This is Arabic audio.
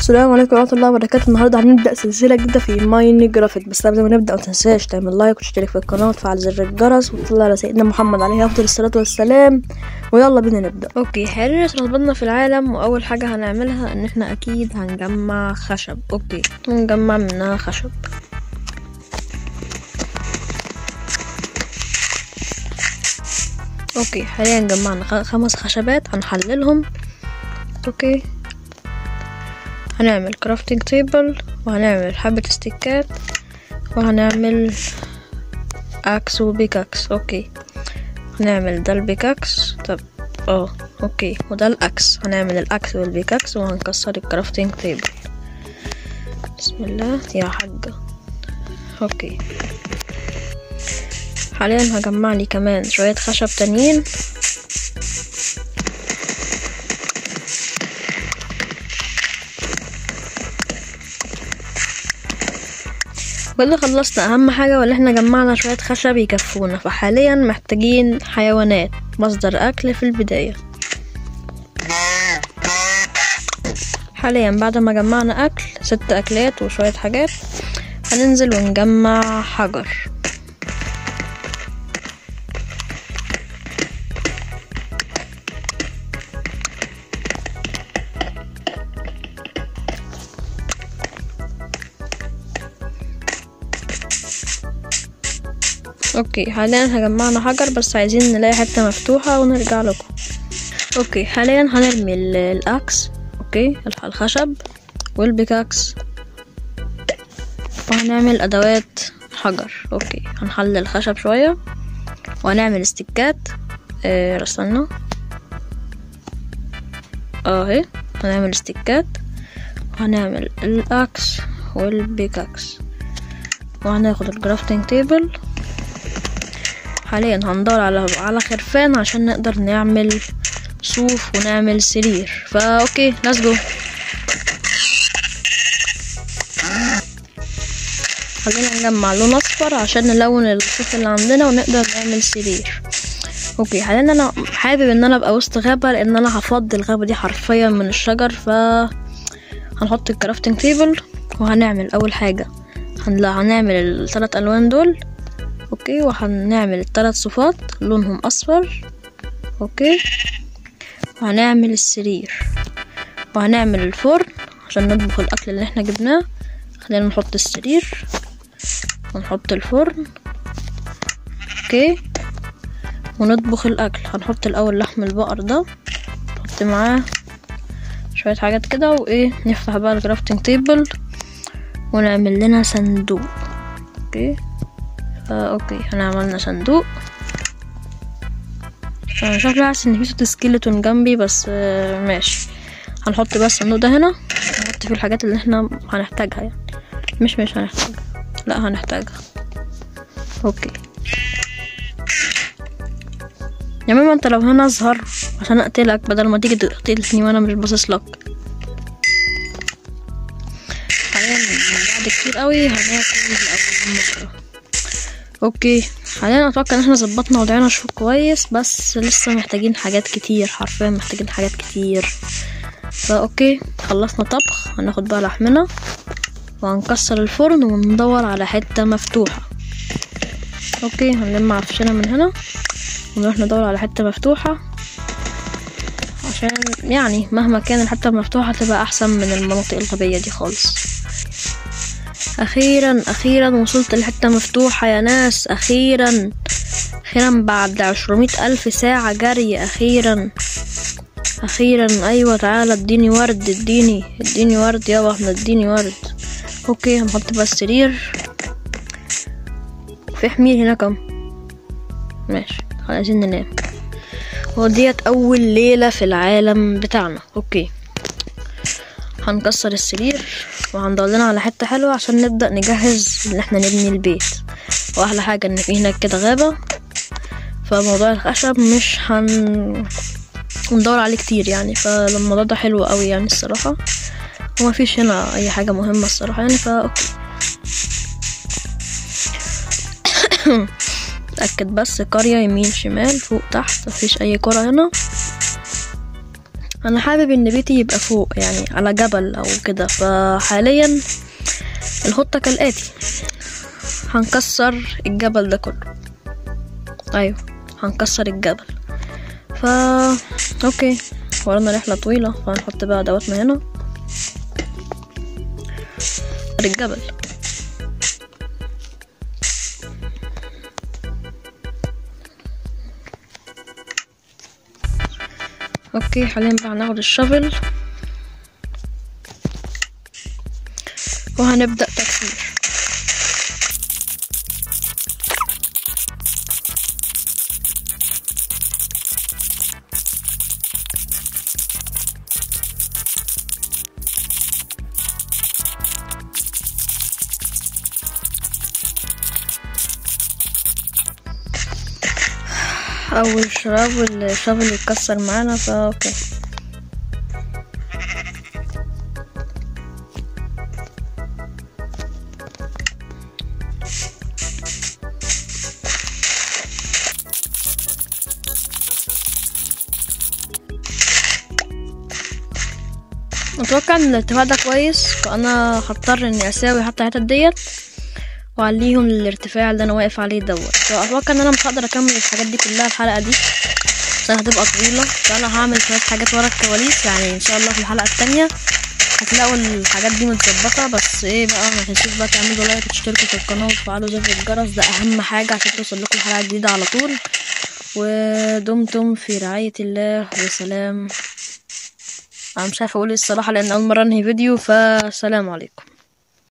السلام عليكم ورحمة الله وبركاته. النهاردة هنبدأ سلسلة جديدة في ماينكرافت، بس قبل ما نبدأ متنساش تعمل لايك وتشترك في القناة وتفعل زر الجرس وتصلي على سيدنا محمد عليه أفضل الصلاة والسلام. ويلا بينا نبدأ. اوكي، حاليا اتربطنا في العالم، وأول حاجة هنعملها إن احنا أكيد هنجمع خشب. اوكي، ونجمع منها خشب. اوكي، حاليا جمعنا 5 خشبات هنحللهم. اوكي، هنعمل كرافتنج تيبل، وهنعمل حبة استيكات، وهنعمل اكس وبيكاكس. اوكي، هنعمل ده البيكاكس. طب اوكي، وده الاكس. هنعمل الاكس والبيكاكس وهنكسر الكرافتنج تيبل. بسم الله يا حاجة. اوكي، حاليا هجمع لي كمان شوية خشب تانيين. كده خلصنا اهم حاجة، واللي احنا جمعنا شوية خشب يكفونا، فحاليا محتاجين حيوانات مصدر اكل في البداية. حاليا بعد ما جمعنا اكل 6 اكلات وشوية حاجات، هننزل ونجمع حجر. اوكي، حاليا هجمعنا حجر، بس عايزين نلاقي حتة مفتوحة ونرجع لكم. اوكي، حاليا هنرمي الاكس، اوكي، الخشب والبيكاكس، وهنعمل ادوات حجر. اوكي، هنحلل الخشب شوية وهنعمل استيكات. رسلنا اهي. هنعمل استيكات وهنعمل الاكس والبيكاكس، وهناخد الكرافتنج تيبل. حاليا هندور على خرفان عشان نقدر نعمل صوف ونعمل سرير. اوكي، ليتس جو. خلينا نجمع لون اصفر عشان نلون الصوف اللي عندنا ونقدر نعمل سرير. اوكي، حاليا انا حابب ان انا ابقى وسط غابة، لان انا هفضي الغابة دي حرفيا من الشجر. هنحط الكرافتنج تيبل، وهنعمل اول حاجة هنعمل ال3 الوان دول. اوكي، وهنعمل ال3 صفات لونهم اصفر. اوكي، وهنعمل السرير، وهنعمل الفرن عشان نطبخ الاكل اللي احنا جبناه. خلينا نحط السرير ونحط الفرن. اوكي، ونطبخ الاكل. هنحط الاول لحم البقر ده، نحط معاه شوية حاجات كده، نفتح بقى الكرافتنج تيبل ونعمل لنا صندوق. اوكي، اوكي، هنعملنا صندوق. انا شكلي حاسس ان في صوت سكيلتون جنبي، بس ماشي. هنحط بس الصندوق ده هنا، نحط فيه الحاجات اللي احنا هنحتاجها، يعني مش هنحتاجها، لا هنحتاجها. اوكي يا ماما، انت لو هنا اظهر عشان اقتلك بدل ما تيجي تقتلني وانا مش باصص لك. حاليا بعد كتير قوي هناكل لاول مره. اوكي، حاليا اتوقع ان احنا ظبطنا وضعنا شوف كويس، بس لسه محتاجين حاجات كتير، حرفيا محتاجين حاجات كتير. اوكي، خلصنا طبخ. هناخد بقى لحمنا وهنكسر الفرن وندور على حتة مفتوحة. اوكي، هنلم عفشنا من هنا ونروح ندور على حتة مفتوحة، عشان يعني مهما كان الحتة المفتوحة تبقى احسن من المناطق الغبية دي خالص. اخيرا وصلت لحتة مفتوحة يا ناس. اخيرا بعد 200,000 ساعة جري. اخيرا ايوه، تعالى اديني ورد، اديني ورد يابا، احنا اديني ورد. اوكي، هنحط بقى السرير. في حمير هناك، ماشي، عايزين ننام. وديت اول ليلة في العالم بتاعنا. اوكي، هنكسر السرير وهندور لنا على حتة حلوة عشان نبدأ نجهز ان احنا نبني البيت. واحلى حاجة ان في هناك كده غابة، فموضوع الخشب مش هندور عليه كتير يعني، فالموضوع ده حلو قوي يعني الصراحة. وما فيش هنا اي حاجة مهمة الصراحة يعني. اوكي اتأكد بس قرية يمين شمال فوق تحت، مفيش اي قرى هنا. انا حابب ان بيتي يبقى فوق يعني على جبل او كده. فحاليا الخطة كالآتي: هنكسر الجبل ده كله. ايوه هنكسر الجبل. اوكي، ورانا رحلة طويلة، فهنحط بقى ادواتنا هنا. الجبل اوكي. حاليا بقى هناخد الشافل وهنبدأ تكسير. اول شراب والشافل يتكسر معانا، اوكي. اتوقع ان الارتفاع ده كويس، فانا هضطر اني اساوي حتى الحتت ديت وعليهم الارتفاع اللي انا واقف عليه دوت. فاتوقع ان انا مش هقدر اكمل الحاجات دي كلها الحلقه دي عشان هتبقى طويله، فانا هعمل شويه حاجات ورا الكواليس. يعني ان شاء الله في الحلقه التانية هتلاقوا الحاجات دي متظبطه. بس ايه بقى، ما تنسوش بقى تعملوا لايك وتشتركوا في القناه وتفعلوا زر الجرس، ده اهم حاجه عشان توصل لكم حلقه جديده على طول. ودمتم في رعايه الله وسلام. انا مش عارفه اقول ايه الصراحه لان اول مره انهي فيديو، فسلام عليكم.